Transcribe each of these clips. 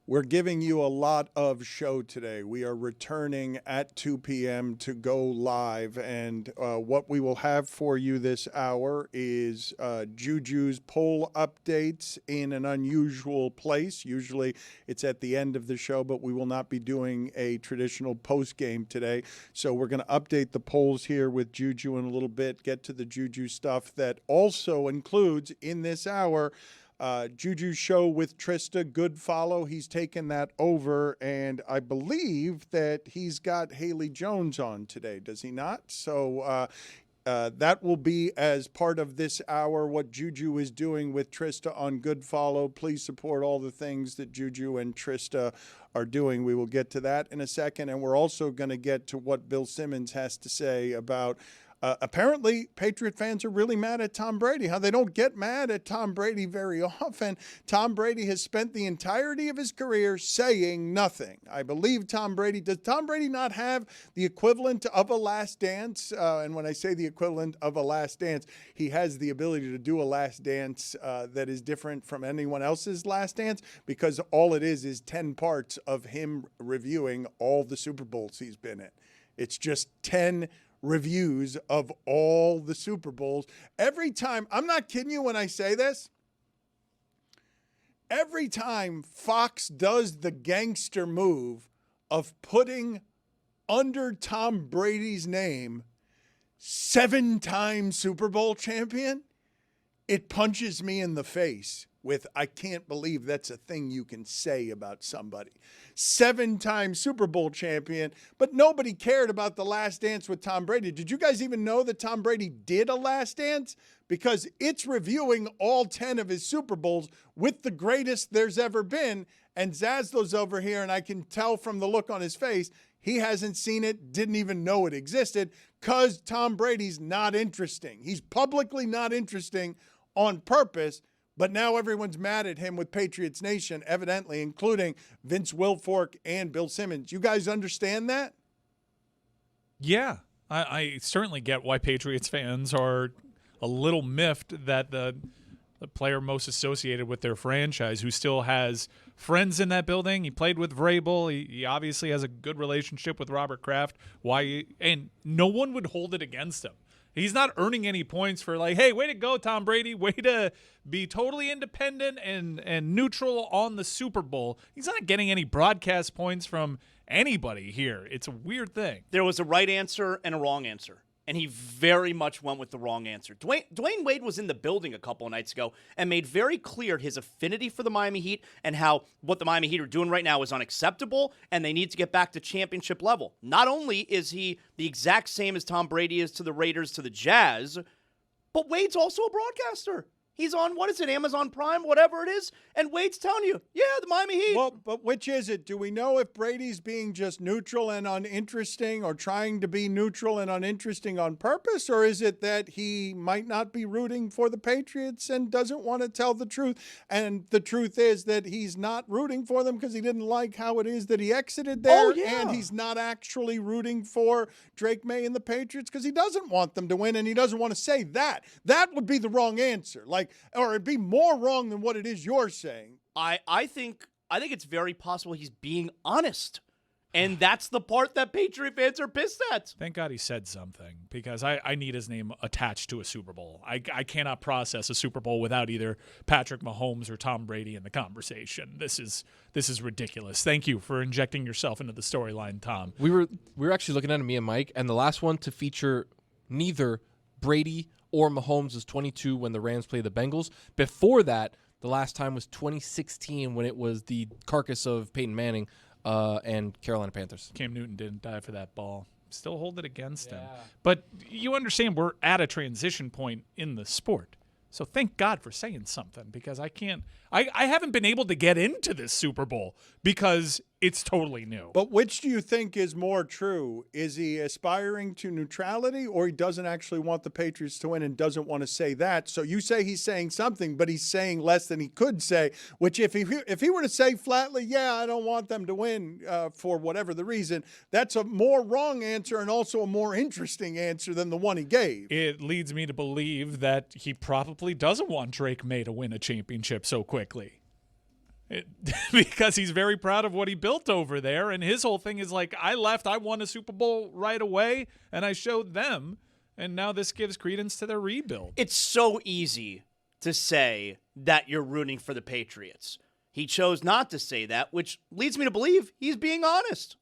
We're giving you a lot of show today. We are returning at 2 p.m. to go live, and what we will have for you this hour is JuJu's poll updates in an unusual place. Usually it's at the end of the show, but we will not be doing a traditional post game today. So we're going to update the polls here with JuJu in a little bit, get to the JuJu stuff that also includes in this hour JuJu's show with Trysta, good follow. He's taken that over, and I believe that he's got Haley Jones on today, does he not? So that will be as part of this hour, what JuJu is doing with Trysta on good follow. Please support all the things that JuJu and Trysta are doing. We will get to that in a second, and we're also going to get to what Bill Simmons has to say about apparently, Patriot fans are really mad at Tom Brady. How they don't get mad at Tom Brady very often. Tom Brady has spent the entirety of his career saying nothing. I believe Tom Brady. Does Tom Brady not have the equivalent of a last dance? And when I say the equivalent of a last dance, he has the ability to do a last dance that is different from anyone else's last dance, because all it is 10 parts of him reviewing all the Super Bowls he's been in. It's just 10 reviews of all the Super Bowls. Every time, I'm not kidding you when I say this, every time Fox does the gangster move of putting under Tom Brady's name 7-time Super Bowl champion, it punches me in the face with, I can't believe that's a thing you can say about somebody. 7-time Super Bowl champion, but nobody cared about the last dance with Tom Brady. Did you guys even know that Tom Brady did a last dance? Because it's reviewing all 10 of his Super Bowls with the greatest there's ever been. And Zaslo's over here, and I can tell from the look on his face, he hasn't seen it, didn't even know it existed, because Tom Brady's not interesting. He's publicly not interesting on purpose. But now everyone's mad at him with Patriots Nation, evidently, including Vince Wilfork and Bill Simmons. You guys understand that? Yeah, I certainly get why Patriots fans are a little miffed that the player most associated with their franchise, who still has friends in that building. He played with Vrabel. He obviously has a good relationship with Robert Kraft. And no one would hold it against him. He's not earning any points for like, hey, way to go, Tom Brady. Way to be totally independent and neutral on the Super Bowl. He's not getting any broadcast points from anybody here. It's a weird thing. There was a right answer and a wrong answer, and he very much went with the wrong answer. Dwayne Wade was in the building a couple of nights ago and made very clear his affinity for the Miami Heat and how what the Miami Heat are doing right now is unacceptable and they need to get back to championship level. Not only is he the exact same as Tom Brady is to the Raiders, to the Jazz, but Wade's also a broadcaster. He's on, what is it, Amazon Prime, whatever it is, and Wade's telling you, yeah, the Miami Heat. Well, but which is it? Do we know if Brady's being just neutral and uninteresting, or trying to be neutral and uninteresting on purpose, or is it that he might not be rooting for the Patriots and doesn't want to tell the truth? And the truth is that he's not rooting for them because he didn't like how it is that he exited there, and he's not actually rooting for Drake May and the Patriots because he doesn't want them to win, and he doesn't want to say that. That would be the wrong answer. Or it'd be more wrong than what it is you're saying. I think it's very possible he's being honest. And that's the part that Patriot fans are pissed at. Thank God he said something, because I need his name attached to a Super Bowl. I cannot process a Super Bowl without either Patrick Mahomes or Tom Brady in the conversation. This is ridiculous. Thank you for injecting yourself into the storyline, Tom. We were actually looking at it, me and Mike, and the last one to feature neither Brady or Mahomes was 22 when the Rams played the Bengals. Before that, the last time was 2016 when it was the carcass of Peyton Manning and Carolina Panthers. Cam Newton didn't die for that ball. Still hold it against him. But you understand we're at a transition point in the sport. So thank God for saying something, because I haven't been able to get into this Super Bowl because it's totally new. But which do you think is more true? Is he aspiring to neutrality, or he doesn't actually want the Patriots to win and doesn't want to say that? So you say he's saying something, but he's saying less than he could say, which if he were to say flatly, yeah, I don't want them to win for whatever the reason, that's a more wrong answer and also a more interesting answer than the one he gave. It leads me to believe that he probably doesn't want Drake May to win a championship so quickly. because he's very proud of what he built over there. And his whole thing is like, I left, I won a Super Bowl right away, and I showed them. And now this gives credence to their rebuild. It's so easy to say that you're rooting for the Patriots. He chose not to say that, which leads me to believe he's being honest.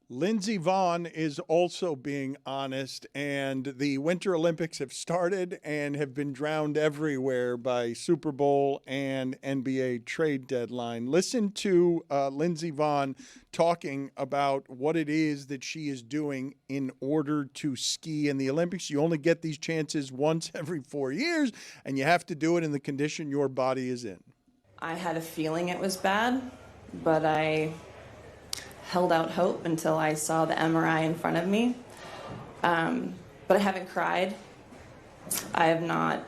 Lindsey Vonn is also being honest, and the Winter Olympics have started and have been drowned everywhere by Super Bowl and NBA trade deadline. Listen to Lindsey Vonn talking about what it is that she is doing in order to ski in the Olympics. You only get these chances once every 4 years, and you have to do it in the condition your body is in. I had a feeling it was bad, but I held out hope until I saw the MRI in front of me. But I haven't cried. I have not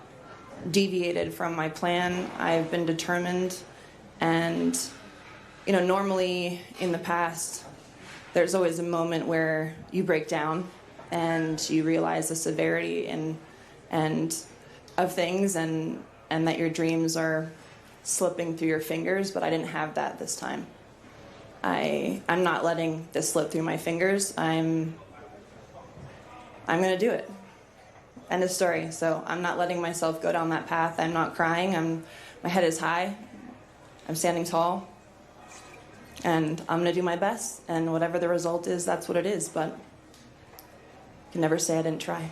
deviated from my plan. I've been determined. And, normally in the past, there's always a moment where you break down and you realize the severity and of things and that your dreams are slipping through your fingers, but I didn't have that this time. I'm not letting this slip through my fingers. I'm going to do it. End of story. So I'm not letting myself go down that path. I'm not crying. My head is high. I'm standing tall. And I'm going to do my best. And whatever the result is, that's what it is. But you can never say I didn't try.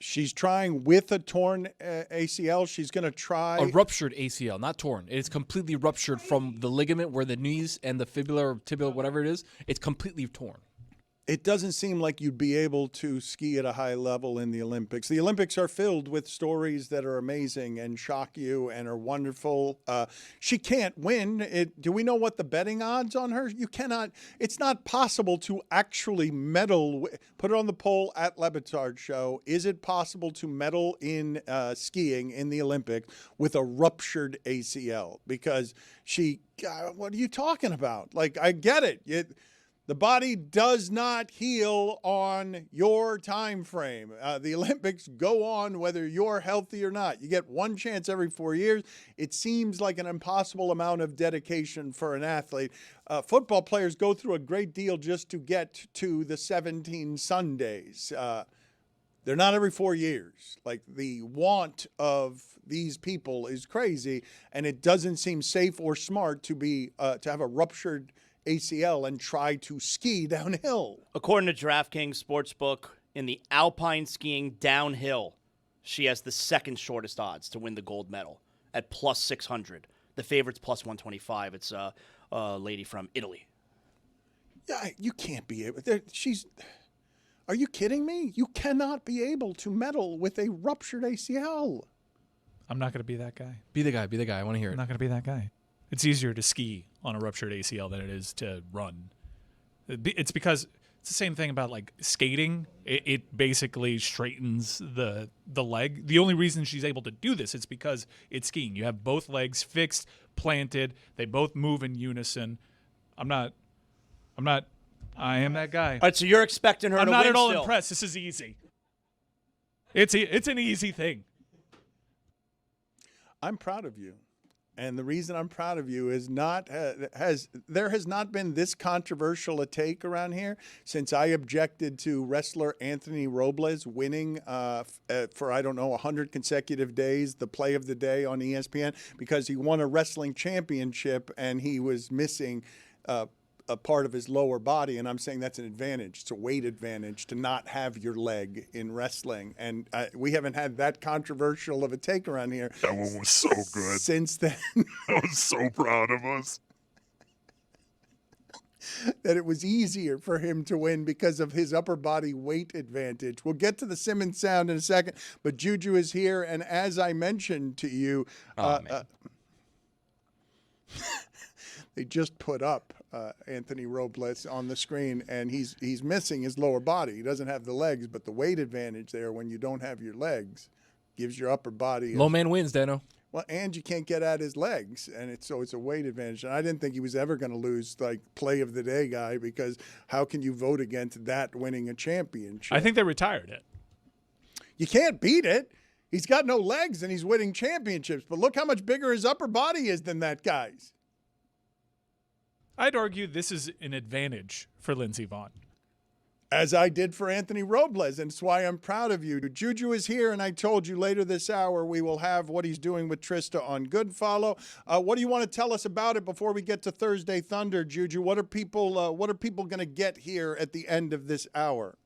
She's trying with a torn ACL. She's going to try a ruptured ACL, not torn. It is completely ruptured from the ligament where the knees and the fibula or tibia, whatever it is, it's completely torn. It doesn't seem like you'd be able to ski at a high level in the Olympics. The Olympics are filled with stories that are amazing and shock you and are wonderful. She can't win. Do we know what the betting odds on her? You cannot. It's not possible to actually medal. Put it on the poll at Le Batard Show. Is it possible to medal in skiing in the Olympics with a ruptured ACL? Because what are you talking about? Like, I get it. The body does not heal on your time frame. The Olympics go on whether you're healthy or not. You get one chance every 4 years. It seems like an impossible amount of dedication for an athlete. Football players go through a great deal just to get to the 17 Sundays. They're not every 4 years. Like, the want of these people is crazy, and it doesn't seem safe or smart to have a ruptured ACL and try to ski downhill. According to DraftKings Sportsbook, in the alpine skiing downhill, she has the second shortest odds to win the gold medal at plus 600. The favorite's plus 125. It's a lady from Italy. Yeah, you can't be able. Are you kidding me? You cannot be able to medal with a ruptured ACL. I'm not going to be that guy. Be the guy. I want to hear it. I'm not going to be that guy. It's easier to ski on a ruptured ACL than it is to run. It's because it's the same thing about like skating. It basically straightens the leg. The only reason she's able to do this is because it's skiing. You have both legs fixed, planted. They both move in unison. I am that guy. All right, so you're expecting her to win I'm not at all still. impressed. This is easy. It's an easy thing. I'm proud of you. And the reason I'm proud of you is there has not been this controversial a take around here since I objected to wrestler Anthony Robles winning for, 100 consecutive days, the play of the day on ESPN, because he won a wrestling championship and he was missing a part of his lower body, and I'm saying that's an advantage. It's a weight advantage to not have your leg in wrestling, and we haven't had that controversial of a take around here. That one was so good. Since then. I was so proud of us. That it was easier for him to win because of his upper body weight advantage. We'll get to the Simmons sound in a second, but JuJu is here, and as I mentioned to you, they just put up Anthony Robles on the screen, and he's missing his lower body. He doesn't have the legs, but the weight advantage there when you don't have your legs gives your upper body. Low man wins, Dano. Well, and you can't get at his legs, and it's a weight advantage. And I didn't think he was ever going to lose, like, play of the day guy, because how can you vote against that winning a championship? I think they retired it. You can't beat it. He's got no legs, and he's winning championships. But look how much bigger his upper body is than that guy's. I'd argue this is an advantage for Lindsey Vonn. As I did for Anthony Robles, and it's why I'm proud of you. JuJu is here, and I told you later this hour we will have what he's doing with Trysta on Goodfollow. What do you want to tell us about it before we get to Thursday Thunder, JuJu? What are people going to get here at the end of this hour?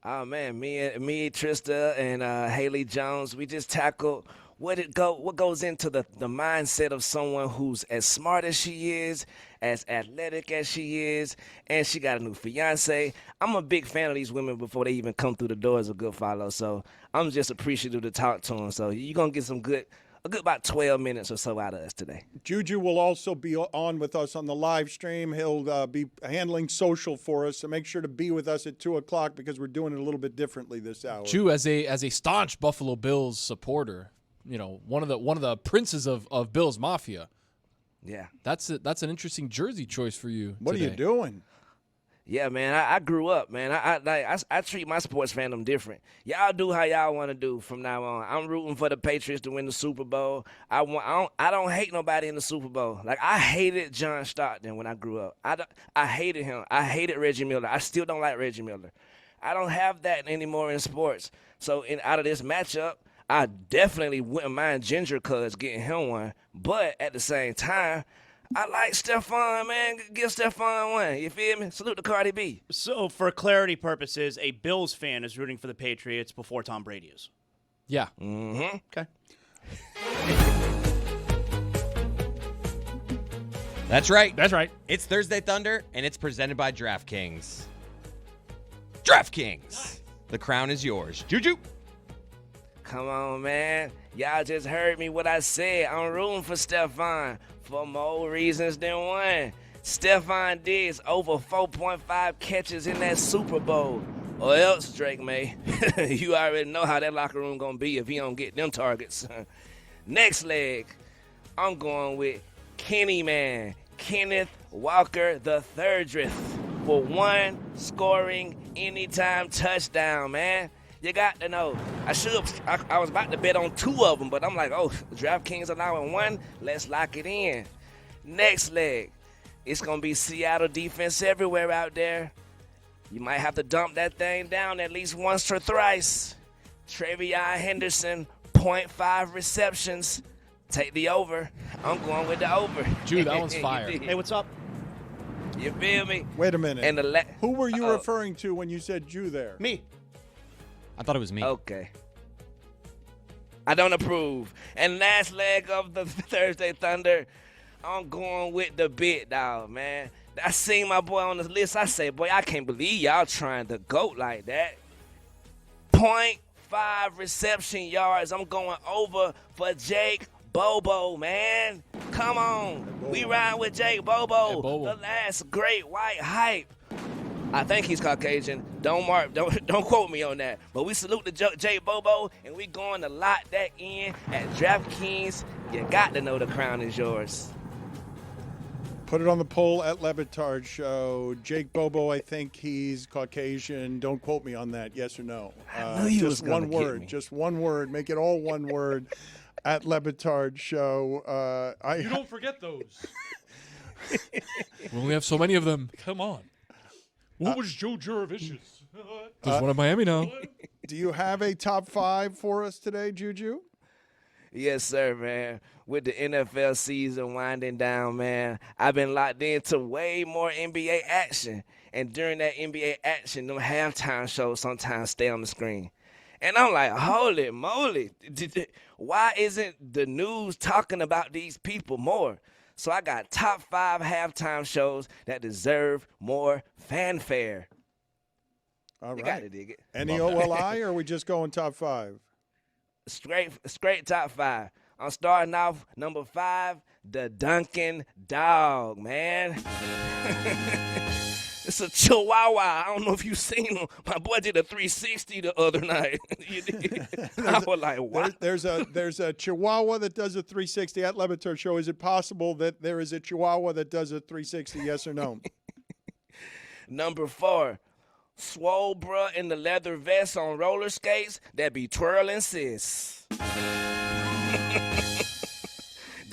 Oh man, me, Trysta, and Haley Jones, we just tackled what goes into the mindset of someone who's as smart as she is, as athletic as she is, and she got a new fiance. I'm a big fan of these women before they even come through the doors of Goodfollow, so I'm just appreciative to talk to them. So you're gonna get a good about 12 minutes or so out of us today. JuJu will also be on with us on the live stream. He'll be handling social for us, so make sure to be with us at 2 o'clock because we're doing it a little bit differently this hour. Ju, as a staunch Buffalo Bills supporter, you know, one of the princes of Bills Mafia. Yeah. That's an interesting jersey choice for you. What today. are you doing? Yeah, man, I grew up, man. I treat my sports fandom different. Y'all do how y'all want to do from now on. I'm rooting for the Patriots to win the Super Bowl. I don't hate nobody in the Super Bowl. Like, I hated John Stockton when I grew up. I hated him. I hated Reggie Miller. I still don't like Reggie Miller. I don't have that anymore in sports. So out of this matchup, I definitely wouldn't mind Ginger Cuz getting him one. But at the same time, I like Stephon, man. Give Stephon one. You feel me? Salute to Cardi B. So, for clarity purposes, a Bills fan is rooting for the Patriots before Tom Brady is. Yeah. Mm-hmm. Okay. That's right. That's right. It's Thursday Thunder, and it's presented by DraftKings. DraftKings. The crown is yours. JuJu. Come on, man. Y'all just heard me what I said. I'm rooting for Stephon for more reasons than one. Stephon Diggs over 4.5 catches in that Super Bowl. Or else, Drake May, you already know how that locker room gonna be if he don't get them targets. Next leg, I'm going with Kenny Man, Kenneth Walker the Thirdreth for one scoring anytime touchdown, man. You got to know. I was about to bet on two of them, but I'm like, oh, DraftKings allowing one. Let's lock it in. Next leg, it's going to be Seattle defense everywhere out there. You might have to dump that thing down at least once or thrice. Travion Henderson, 0.5 receptions. Take the over. I'm going with the over. Ju, that one's fire. Hey, what's up? You feel me? Wait a minute. And Who were you referring to when you said Jew there? Me. I thought it was me. Okay. I don't approve. And last leg of the Thursday Thunder, I'm going with the big dog, man. I seen my boy on the list. I say, boy, I can't believe y'all trying to GOAT like that. 0.5 reception yards. I'm going over for Jake Bobo, man. Come on. We ride with Jake Bobo. Yeah, Bobo. The last great white hype. I think he's Caucasian. Don't quote me on that. But we salute the Jay Bobo, and we going to lock that in at DraftKings. You got to know the crown is yours. Put it on the poll at Le Batard Show. Jake Bobo, I think he's Caucasian. Don't quote me on that. Yes or no? I knew you just was gonna one get word. me. Just one word. Make it all one word at Le Batard Show. You don't forget those. We only have so many of them. Come on. What was Joe Juravicious? There's one in Miami now. Do you have a top 5 for us today, JuJu? Yes, sir, man. With the NFL season winding down, man, I've been locked into way more NBA action. And during that NBA action, them halftime shows sometimes stay on the screen. And I'm like, holy moly, why isn't the news talking about these people more? So I got top 5 halftime shows that deserve more fanfare. All You right. gotta dig it. Any OLI, or are we just going top 5? Straight top 5. I'm starting off number 5, the Dunkin' Dog, man. It's a Chihuahua. I don't know if you've seen him. My boy did a 360 the other night. I was like, what? There's a Chihuahua that does a 360 at Le Batard Show. Is it possible that there is a Chihuahua that does a 360? Yes or no? Number 4, Swole bruh in the leather vest on roller skates that be twirling sis.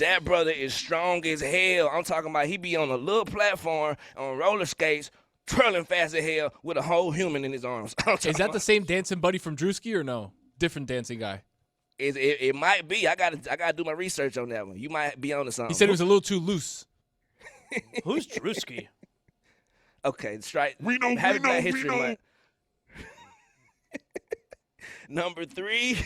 That brother is strong as hell. I'm talking about he be on a little platform on roller skates, twirling fast as hell with a whole human in his arms. Is that the same dancing buddy from Drewski or no? Different dancing guy. It might be. I gotta do my research on that one. You might be on to something. He said it was a little too loose. Who's Drewski? Okay, that's right. We know, Happy we know, Black we History know. Month. Number 3.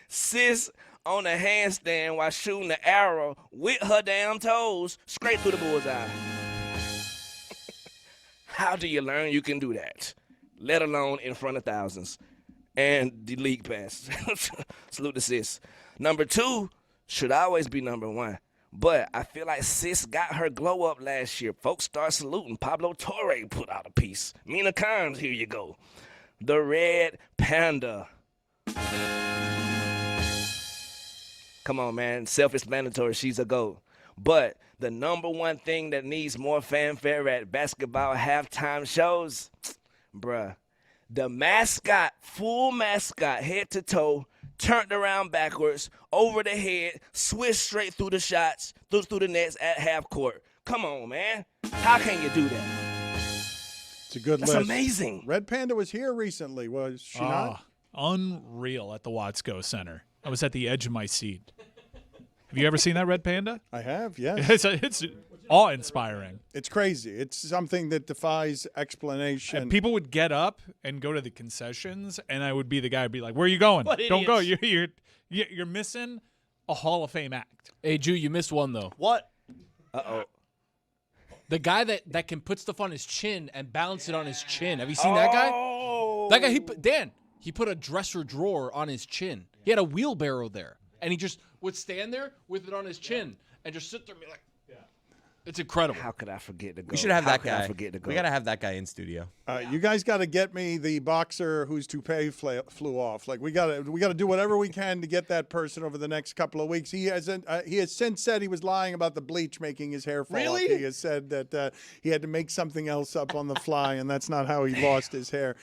Sis on a handstand while shooting the arrow with her damn toes straight through the bullseye. How do you learn you can do that? Let alone in front of thousands. And the league pass. Salute to sis. Number 2 should always be number 1. But I feel like sis got her glow up last year. Folks start saluting. Pablo Torre put out a piece. Mina Kimes, here you go. The Red Panda. Come on, man. Self-explanatory. She's a GOAT. But the number one thing that needs more fanfare at basketball halftime shows, bruh, the mascot, full mascot, head to toe, turned around backwards, over the head, switched straight through the shots, through the nets at half court. Come on, man. How can you do that? It's a good That's list. amazing. Red Panda was here recently, was she not? Unreal at the Watsco Center. I was at the edge of my seat. Have you ever seen that Red Panda? I have, yes. It's awe-inspiring. It's crazy. It's something that defies explanation. And people would get up and go to the concessions, and I would be the guy who'd be like, "Where are you going? What Don't go. idiots." You're missing a Hall of Fame act." Hey, Jew, you missed one, though. What? Uh-oh. The guy that can put stuff on his chin and balance it on his chin. Have you seen that guy? That guy, he put a dresser drawer on his chin. He had a wheelbarrow there, and he just would stand there with it on his chin and just sit there and be like, it's incredible. How could I forget to go? We should have How that could I guy. forget to go? We got to have that guy in studio. You guys got to get me the boxer whose toupee flew off. Like we got to do whatever we can to get that person over the next couple of weeks. He has since said he was lying about the bleach making his hair fall off. He has said that he had to make something else up on the fly, and that's not how he lost his hair.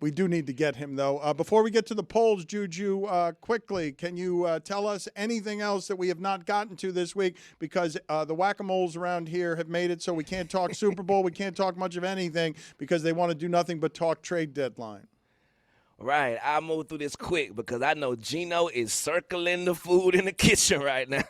We do need to get him, though. Before we get to the polls, JuJu, quickly, can you tell us anything else that we have not gotten to this week? Because the whack-a-moles around here have made it so we can't talk Super Bowl, we can't talk much of anything because they want to do nothing but talk trade deadline. Right, I'll move through this quick because I know Gino is circling the food in the kitchen right now.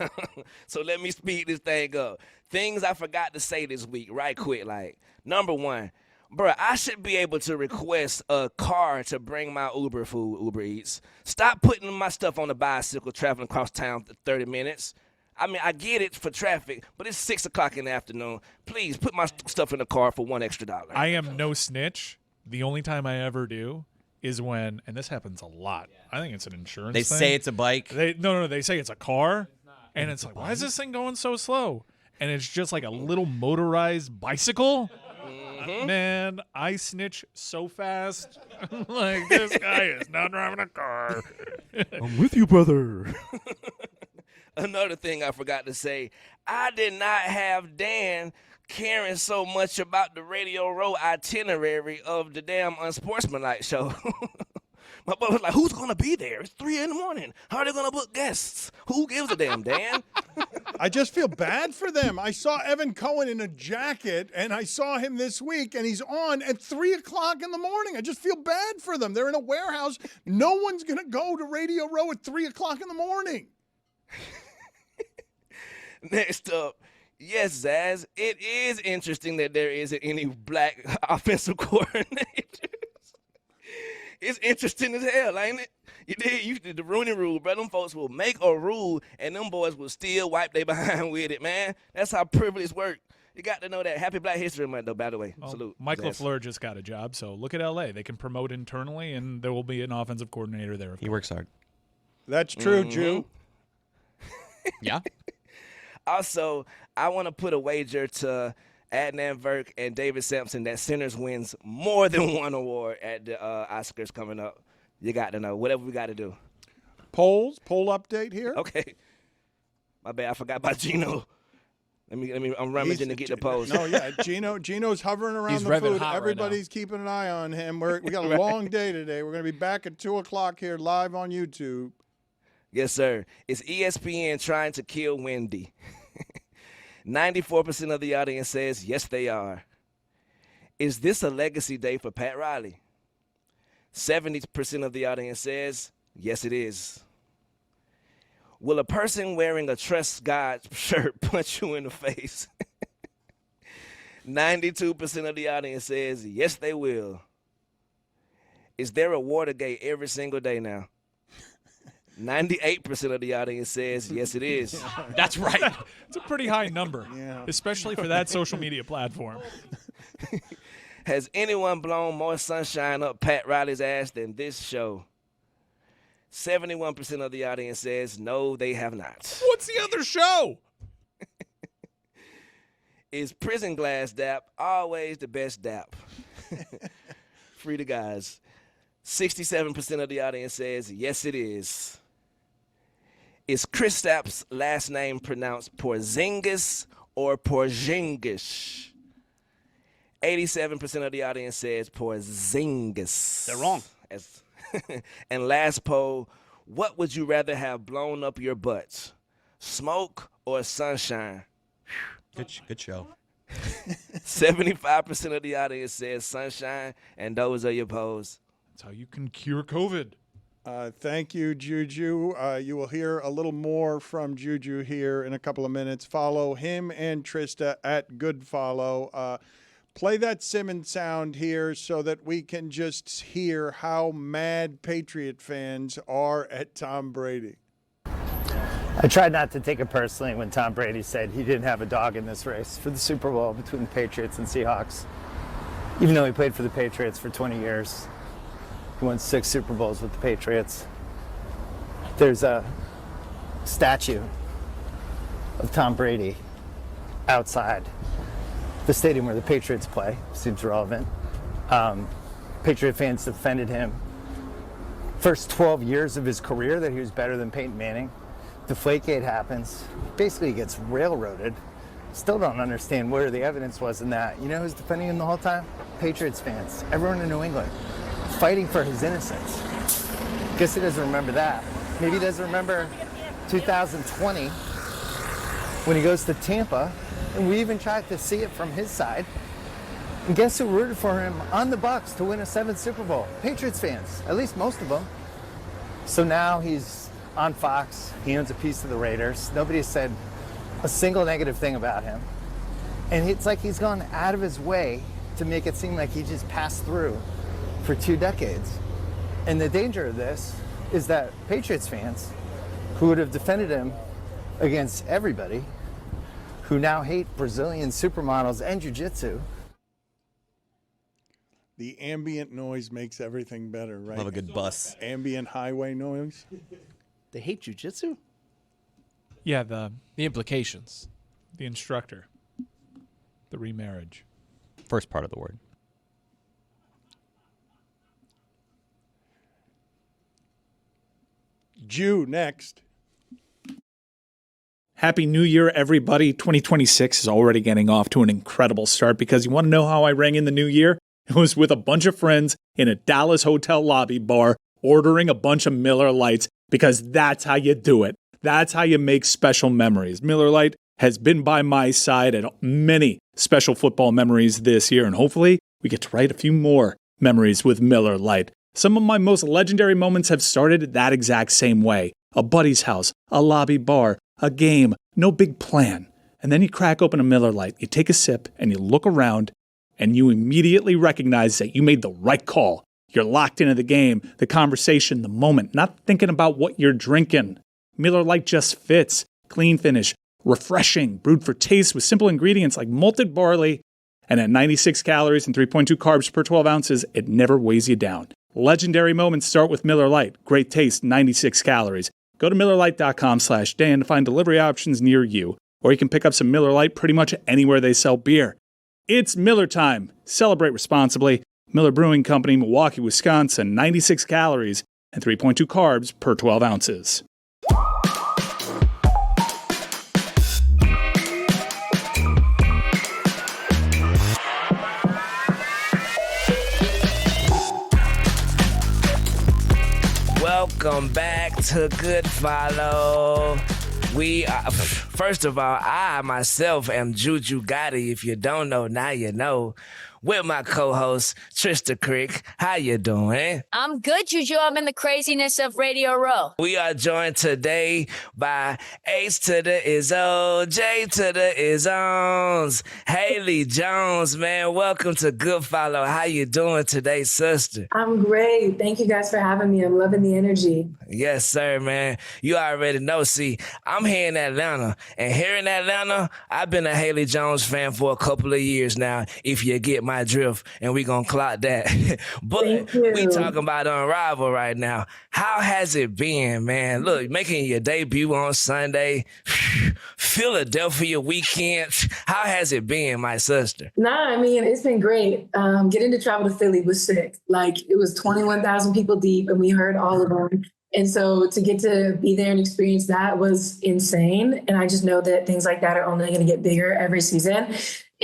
So let me speed this thing up. Things I forgot to say this week, right quick. Like, number 1, bruh, I should be able to request a car to bring my Uber food, Uber Eats. Stop putting my stuff on the bicycle traveling across town for 30 minutes. I mean, I get it for traffic, but it's 6 o'clock in the afternoon. Please put my stuff in the car for $1 extra. I am no snitch. The only time I ever do is when, and this happens a lot. I think it's an insurance They thing. say it's a bike. No, they say it's a car, and it's like, why is this thing going so slow? And it's just like a little motorized bicycle. Man, I snitch so fast. Like, this guy is not driving a car. I'm with you, brother. Another thing I forgot to say, I did not have Dan caring so much about the Radio Row itinerary of the damn Unsportsmanlike show. My brother was like, who's going to be there? It's 3 in the morning. How are they going to book guests? Who gives a damn, Dan? I just feel bad for them. I saw Evan Cohen in a jacket, and I saw him this week, and he's on at 3 o'clock in the morning. I just feel bad for them. They're in a warehouse. No one's going to go to Radio Row at 3 o'clock in the morning. Next up, yes, Zaz, it is interesting that there isn't any black offensive coordinators. It's interesting as hell, ain't it? You did the Rooney Rule, bro. Them folks will make a rule, and them boys will still wipe their behind with it, man. That's how privilege work. You got to know that. Happy Black History Month, though, by the way. Salute. Mike Zaz. LaFleur just got a job, so look at L.A. They can promote internally, and there will be an offensive coordinator there. He works hard. That's true, Jew. Yeah. Also, I want to put a wager to Adnan Verk and David Sampson that Sinners wins more than one award at the Oscars coming up. You got to know. Whatever we got to do. Poll update here. Okay. My bad. I forgot about Gino. Let me. I'm rummaging to get the post. No, yeah, Gino's hovering around He's the revving food. hot right Everybody's keeping an eye on him. We got a long day today. We're going to be back at 2 o'clock here live on YouTube. Yes, sir. Is ESPN trying to kill Wendy? 94% of the audience says yes, they are. Is this a legacy day for Pat Riley? 70% of the audience says yes, it is. Will a person wearing a Trust God shirt punch you in the face? 92% of the audience says yes, they will. Is there a Watergate every single day now? 98% of the audience says yes, it is. That's right. It's a pretty high number, Yeah. especially for that social media platform. Has anyone blown more sunshine up Pat Riley's ass than this show? 71% of the audience says no, they have not. What's the other show? Is prison glass dap always the best dap? Free the guys. 67% of the audience says yes, it is. Is Kristap's last name pronounced Porzingis or Porzingis? 87% of the audience says Porzingis. They're wrong. And last poll, what would you rather have blown up your butts? Smoke or sunshine? Good show. 75% of the audience says sunshine, and those are your polls. That's how you can cure COVID. Thank you, JuJu. You will hear a little more from JuJu here in a couple of minutes. Follow him and Trysta at GoodFollow. Play that Simmons sound here so that we can just hear how mad Patriot fans are at Tom Brady. I tried not to take it personally when Tom Brady said he didn't have a dog in this race for the Super Bowl between the Patriots and Seahawks. Even though he played for the Patriots for 20 years, he won 6 Super Bowls with the Patriots. There's a statue of Tom Brady outside the stadium where the Patriots play. Seems relevant. Patriot fans defended him first 12 years of his career that he was better than Peyton Manning. Deflategate happens. Basically, he gets railroaded. Still don't understand where the evidence was in that. You know who's defending him the whole time? Patriots fans. Everyone in New England. Fighting for his innocence. Guess he doesn't remember that. Maybe he doesn't remember 2020 when he goes to Tampa, and we even tried to see it from his side. And guess who rooted for him on the Bucs to win a 7th Super Bowl? Patriots fans, at least most of them. So now he's on Fox. He owns a piece of the Raiders. Nobody said a single negative thing about him. And it's like he's gone out of his way to make it seem like he just passed through for 2 decades. And the danger of this is that Patriots fans who would have defended him against everybody, who now hate Brazilian supermodels and jiu-jitsu. The ambient noise makes everything better, right? Love a good bus. Ambient highway noise. They hate jujitsu? Yeah, the implications. The instructor. The remarriage. First part of the word. Jew next. Happy New Year, everybody. 2026 is already getting off to an incredible start because you want to know how I rang in the new year? It was with a bunch of friends in a Dallas hotel lobby bar ordering a bunch of Miller Lights because that's how you do it. That's how you make special memories. Miller Lite has been by my side at many special football memories this year, and hopefully we get to write a few more memories with Miller Lite. Some of my most legendary moments have started that exact same way. A buddy's house, a lobby bar, a game, no big plan. And then you crack open a Miller Lite, you take a sip, and you look around, and you immediately recognize that you made the right call. You're locked into the game, the conversation, the moment, not thinking about what you're drinking. Miller Lite just fits. Clean finish, refreshing, brewed for taste with simple ingredients like malted barley, and at 96 calories and 3.2 carbs per 12 ounces, it never weighs you down. Legendary moments start with Miller Lite. Great taste, 96 calories. Go to MillerLite.com/Dan to find delivery options near you, or you can pick up some Miller Lite pretty much anywhere they sell beer. It's Miller time. Celebrate responsibly. Miller Brewing Company, Milwaukee, Wisconsin, 96 calories and 3.2 carbs per 12 ounces. Welcome back to Good Follow. We are, first of all, I myself am JuJu Gotti. If you don't know, now you know. With my co-host, Trysta Krick. How you doing? I'm good, JuJu. I'm in the craziness of Radio Row. We are joined today by H to the is O, J to the is Ons, Haley Jones, man. Welcome to Good Follow. How you doing today, sister? I'm great. Thank you guys for having me. I'm loving the energy. Yes, sir, man. You already know. See, I'm here in Atlanta, and here in Atlanta, I've been a Haley Jones fan for a couple of years now, if you get my drift, and we gonna clock that. But we talking about Unrivaled right now. How has it been, man? Look, making your debut on Sunday, Philadelphia weekend. How has it been, my sister? Nah, I mean, it's been great. Getting to travel to Philly was sick. Like, it was 21,000 people deep, and we heard all of them. And so to get to be there and experience that was insane. And I just know that things like that are only going to get bigger every season.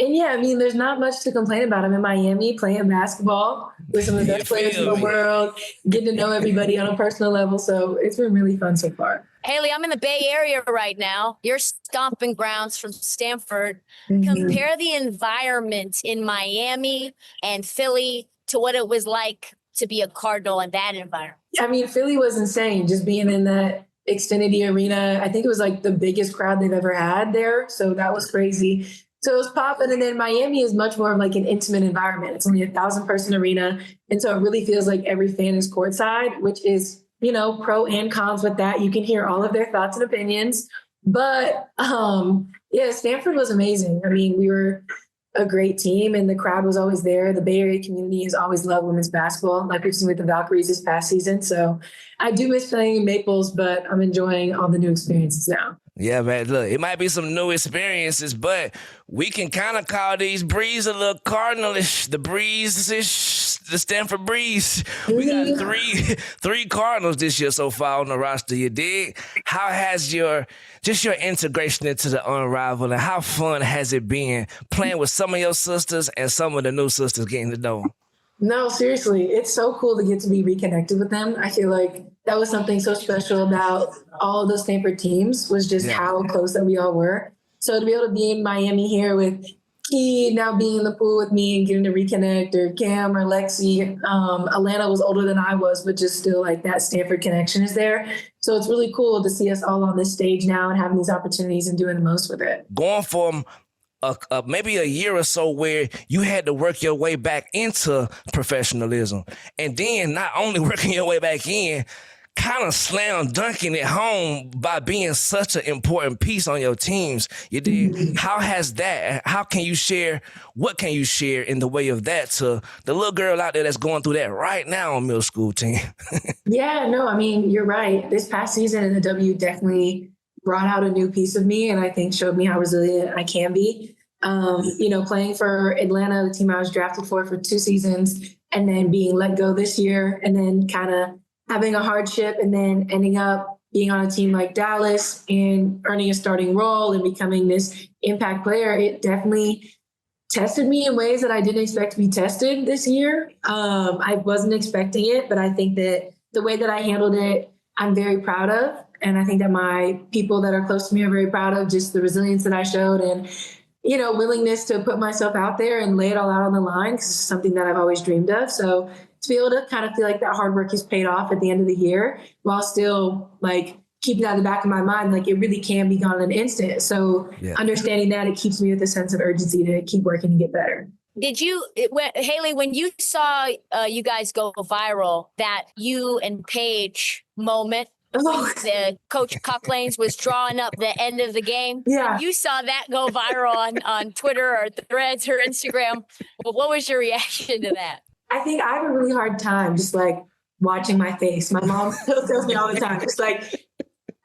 And yeah, I mean, there's not much to complain about. I'm in Miami playing basketball with some of the best players in the world, getting to know everybody on a personal level. So it's been really fun so far. Haley, I'm in the Bay Area right now. Your stomping grounds from Stanford. Compare the environment in Miami and Philly to what it was like to be a Cardinal in that environment. I mean, Philly was insane, just being in that Xfinity Arena. I think it was like the biggest crowd they've ever had there. So that was crazy. So it was popping. And then Miami is much more of like an intimate environment. It's only 1,000-person arena. And so it really feels like every fan is courtside, which is, you know, pro and cons with that. You can hear all of their thoughts and opinions. But yeah, Stanford was amazing. I mean, we were a great team and the crowd was always there. The Bay Area community has always loved women's basketball, like we've seen with the Valkyries this past season. So I do miss playing in Maples, but I'm enjoying all the new experiences now. Yeah, man, look, it might be some new experiences, but we can kind of call these Breeze a little Cardinalish. The Breeze-ish, the Stanford Breeze. We got three Cardinals this year so far on the roster, you dig? How has your integration into the Unrivaled, and how fun has it been playing with some of your sisters and some of the new sisters getting to know them? No, seriously, it's so cool to get to be reconnected with them. I feel like that was something so special about all of those Stanford teams was just how close that we all were. So to be able to be in Miami here with Key now being in the pool with me and getting to reconnect, or Cam or Lexi, Alana was older than I was, but just still like that Stanford connection is there. So it's really cool to see us all on this stage now and having these opportunities and doing the most with it. Going from maybe a year or so where you had to work your way back into professionalism, and then not only working your way back in, kind of slam dunking it home by being such an important piece on your teams. You did. How has that? How can you share? What can you share in the way of that to the little girl out there that's going through that right now on middle school team? Yeah, no, I mean, you're right. This past season in the W definitely brought out a new piece of me, and I think showed me how resilient I can be. You know, playing for Atlanta, the team I was drafted for 2 seasons, and then being let go this year, and then kind of having a hardship, and then ending up being on a team like Dallas and earning a starting role and becoming this impact player. It definitely tested me in ways that I didn't expect to be tested this year. I wasn't expecting it, but I think that the way that I handled it, I'm very proud of. And I think that my people that are close to me are very proud of just the resilience that I showed and, you know, willingness to put myself out there and lay it all out on the line, because it's something that I've always dreamed of. So to be able to kind of feel like that hard work is paid off at the end of the year while still like keeping that in the back of my mind, like it really can be gone in an instant. So understanding that, it keeps me with a sense of urgency to keep working and get better. Did you, Haley, when you saw you guys go viral, that you and Paige moment, the Coach Cocklanes was drawing up the end of the game. Yeah. You saw that go viral on Twitter or Threads or Instagram. Well, what was your reaction to that? I think I have a really hard time just like watching my face. My mom still tells me all the time, just like,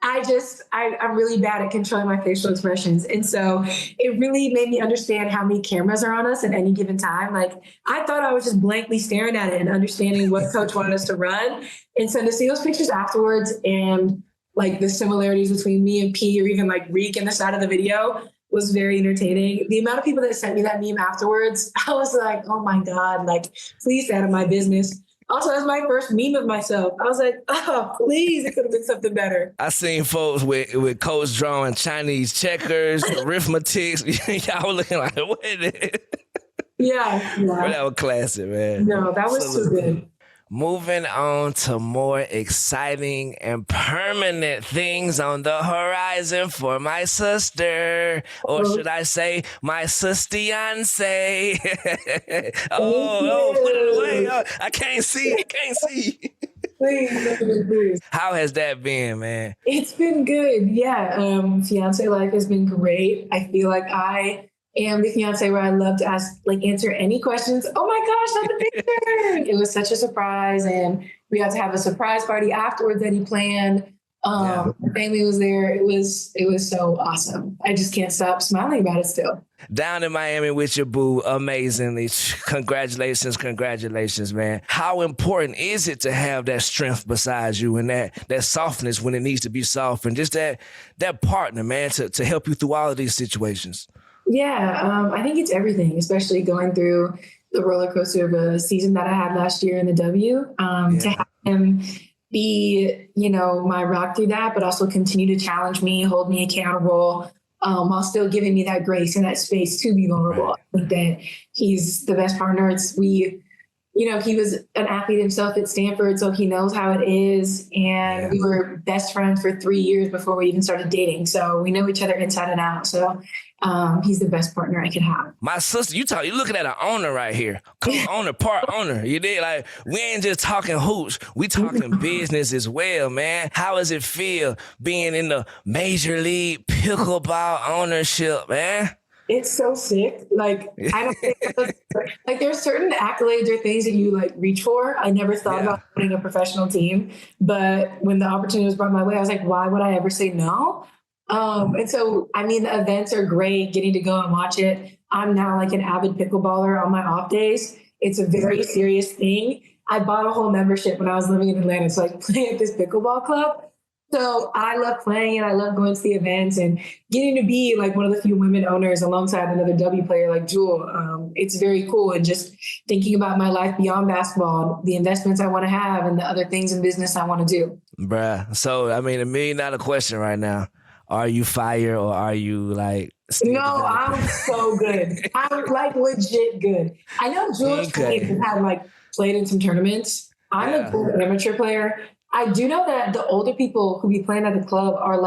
I'm really bad at controlling my facial expressions. And so it really made me understand how many cameras are on us at any given time. Like I thought I was just blankly staring at it and understanding what coach wanted us to run. And so to see those pictures afterwards and like the similarities between me and P, or even like Reek in the side of the video, was very entertaining. The amount of people that sent me that meme afterwards, I was like, oh my God, like please stay out of my business. Also, that's my first meme of myself. I was like, oh, please, it could have been something better. I seen folks with coach drawing Chinese checkers, arithmetics. Y'all were looking like, what is it? Yeah. But that was classic, man. No, that was too good. Moving on to more exciting and permanent things on the horizon for my sister, or should I say my sistiance. Put it away. Oh, I can't see. Please. How has that been, man? It's been good. Yeah. Fiance life has been great. I feel like I am the fiance where I love to answer any questions. Oh my gosh, not the picture. It was such a surprise. And we got to have a surprise party afterwards that he planned. The family was there. It was so awesome. I just can't stop smiling about it still. Down in Miami with your boo, amazingly. Congratulations, man. How important is it to have that strength beside you and that softness when it needs to be soft, and just that partner, man, to help you through all of these situations? Yeah, I think it's everything, especially going through the roller coaster of a season that I had last year in the W. To have him be, my rock through that, but also continue to challenge me, hold me accountable, while still giving me that grace and that space to be vulnerable. I think that he's the best partner. He was an athlete himself at Stanford, so he knows how it is. And we were best friends for 3 years before we even started dating. So we know each other inside and out. So he's the best partner I could have. My sister, you're looking at an owner right here. Owner, part owner. You did, like, we ain't just talking hoops. We talking business as well, man. How does it feel being in the Major League Pickleball ownership, man? It's so sick. Like, I don't think there's certain accolades or things that you reach for. I never thought about owning a professional team, but when the opportunity was brought my way, I was like, why would I ever say no? And so, the events are great, getting to go and watch it. I'm now an avid pickleballer on my off days. It's a very serious thing. I bought a whole membership when I was living in Atlanta. So play at this pickleball club. So I love playing and I love going to the events and getting to be one of the few women owners alongside another W player like JuJu. It's very cool. And just thinking about my life beyond basketball, the investments I want to have and the other things in business I want to do. Bruh. So, $1 million question right now. Are you fire or are you No, I'm so good. I'm legit good. I know Jules had played in some tournaments. I'm a good amateur player. I do know that the older people who be playing at the club are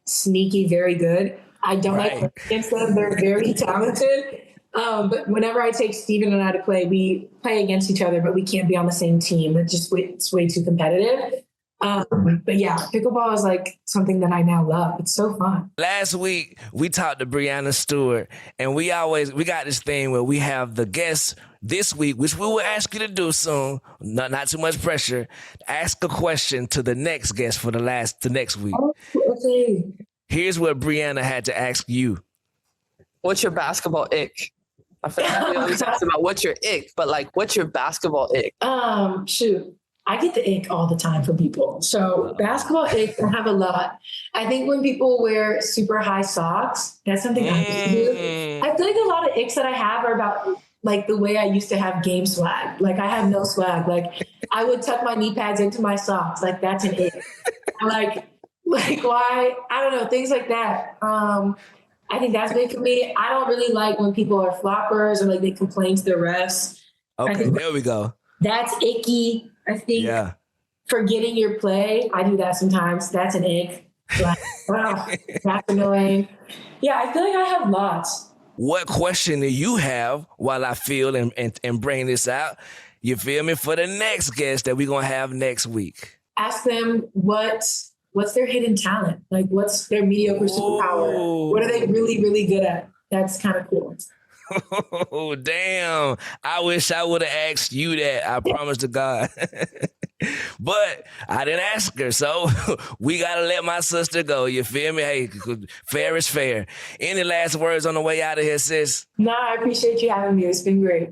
sneaky, very good. I don't like against them. They're very talented. But whenever I take Steven and I to play, we play against each other, but we can't be on the same team. It's way too competitive. But yeah, pickleball is something that I now love. It's so fun. Last week, we talked to Breanna Stewart, and we got this thing where we have the guests this week, which we will ask you to do soon. Not too much pressure. Ask a question to the next guest for the next week. Okay. Here's what Breanna had to ask you. What's your basketball ick? I feel like we always ask about what's your ick, but what's your basketball ick? Shoot. I get the ick all the time from people. So basketball ick, I have a lot. I think when people wear super high socks, that's something I used to do. I feel like a lot of icks that I have are about the way I used to have game swag. I have no swag. I would tuck my knee pads into my socks. That's an ick. Why? I don't know, things like that. I think that's big for me. I don't really like when people are floppers or they complain to the refs. Okay, there we go. That's icky. I think forgetting your play, I do that sometimes. That's an ick. That's annoying. Yeah, I feel like I have lots. What question do you have while I feel and bring this out? You feel me? For the next guest that we're going to have next week. Ask them what's their hidden talent? What's their mediocre superpower? What are they really, really good at? That's kind of cool. Oh, damn. I wish I would have asked you that. I promise to God. But I didn't ask her, so we got to let my sister go. You feel me? Hey, fair is fair. Any last words on the way out of here, sis? No, I appreciate you having me. It's been great.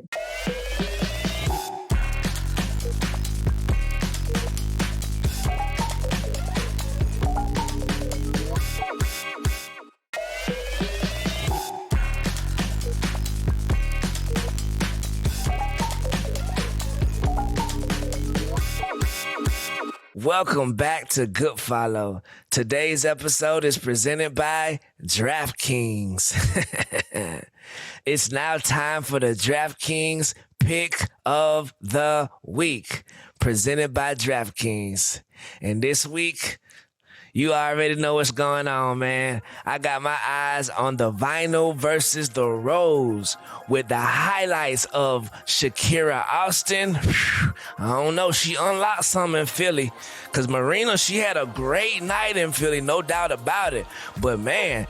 Welcome back to Good Follow. Today's episode is presented by DraftKings. It's now time for the DraftKings Pick of the Week, presented by DraftKings. And this week, you already know what's going on, man. I got my eyes on the vinyl versus the rose with the highlights of Shakira Austin. I don't know. She unlocked something in Philly because Marina, she had a great night in Philly, no doubt about it. But, man,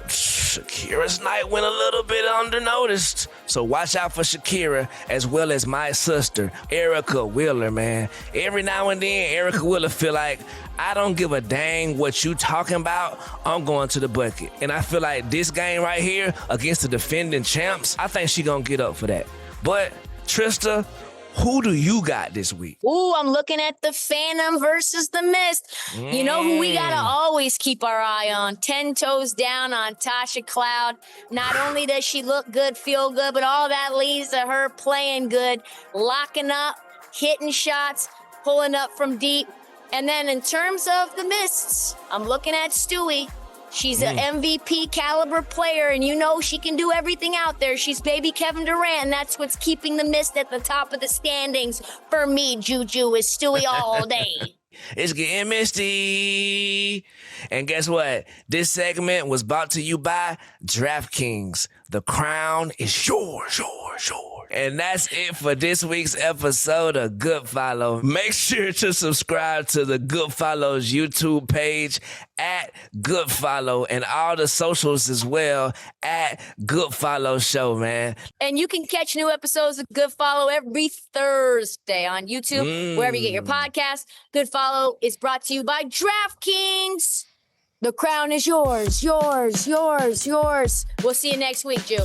Shakira's night went a little bit undernoticed. So watch out for Shakira as well as my sister, Erica Wheeler, man. Every now and then, Erica Wheeler feel like, I don't give a dang what you talking about. I'm going to the bucket. And I feel like this game right here against the defending champs, I think she gonna get up for that. But, Trysta, who do you got this week? Ooh, I'm looking at the Phantom versus the Mist. You know who we gotta always keep our eye on? 10 toes down on Tasha Cloud. Not only does she look good, feel good, but all that leads to her playing good, locking up, hitting shots, pulling up from deep. And then in terms of the Mists, I'm looking at Stewie. She's an MVP caliber player, and you know she can do everything out there. She's baby Kevin Durant, and that's what's keeping the Mist at the top of the standings. For me, JuJu is Stewie all day. It's getting misty. And guess what? This segment was brought to you by DraftKings. The crown is yours, yours, yours. And that's it for this week's episode of Good Follow. Make sure to subscribe to the Good Follow's YouTube page at Good Follow and all the socials as well at Good Follow Show, man. And you can catch new episodes of Good Follow every Thursday on YouTube, wherever you get your podcast. Good Follow is brought to you by DraftKings. The crown is yours, yours, yours, yours. We'll see you next week, Ju.